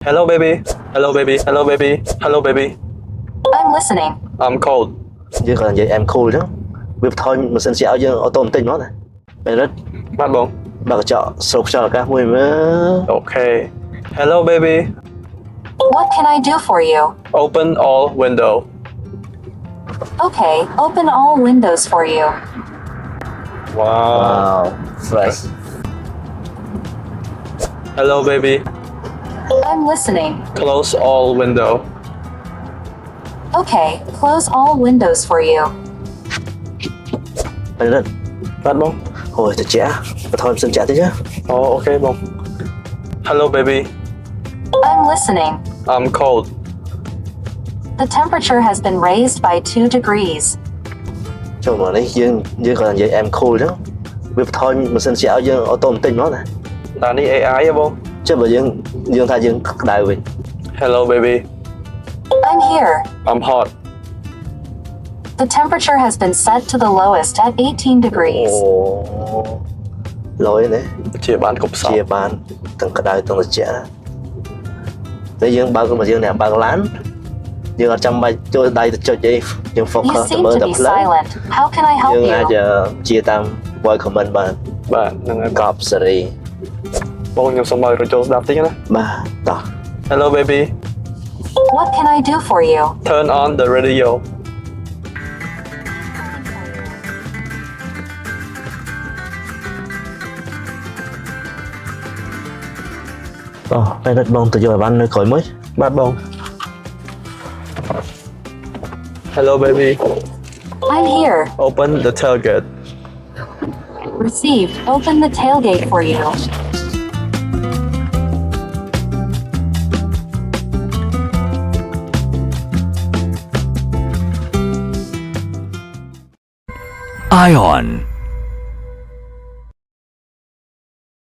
Hello, baby. Hello, baby. Hello, baby. Hello, baby. I'm listening. I'm cold. Chứ còn vậy em cool chứ. Việc thôi mình xin xéo chứ ô tô một tinh nó này. Mày rất Mắt bông. bà có chọn sộp cho cả mùi mà. Okay. Hello, baby. What can I do for you? Open all window. Okay, open all windows for you. Wow. Wow, fresh. Hello, baby. I'm listening. Close all window. Okay, close all windows for you. Mày rất Mắt bông. hồi thật trẻ. Bà thôi em xin trả thế chứ. Oh, okay, bông. Hello, baby. I'm listening. I'm cold. The temperature has been raised by 2 degrees. Cho mà đấy dương còn vậy em cool chứ. Việc thôi mình xin xéo chứ ô tô một tinh nó này. Là đi AI ya, bông. Chứ mà dương thay dương đại vì. Hello, baby. I'm here. I'm hot. The temperature has been set to the lowest at 18 degrees. Ồ. Lỗi này. Chia bán cục sọc. Chia bàn từng cái đại từng là trẻ. Đấy dương bao mà dương này bao lán. Dương ở trong bài cho đây cho chị dương phục You hơn seem mơ to tập be lớn. silent. How can I help Dương ai you? giờ chia tam voi comment bàn Bạn, nâng em. cọp seri Bông nhầm xong bài rồi cho đạp tí nhá. ba tỏ. Hello, baby. What can I do for you? Turn on the radio. Đây rất bông từ giờ ban nơi khỏi mới. Mắt bông. Hello, baby. I'm here. Open the tailgate. Received. Open the tailgate for you. Ion.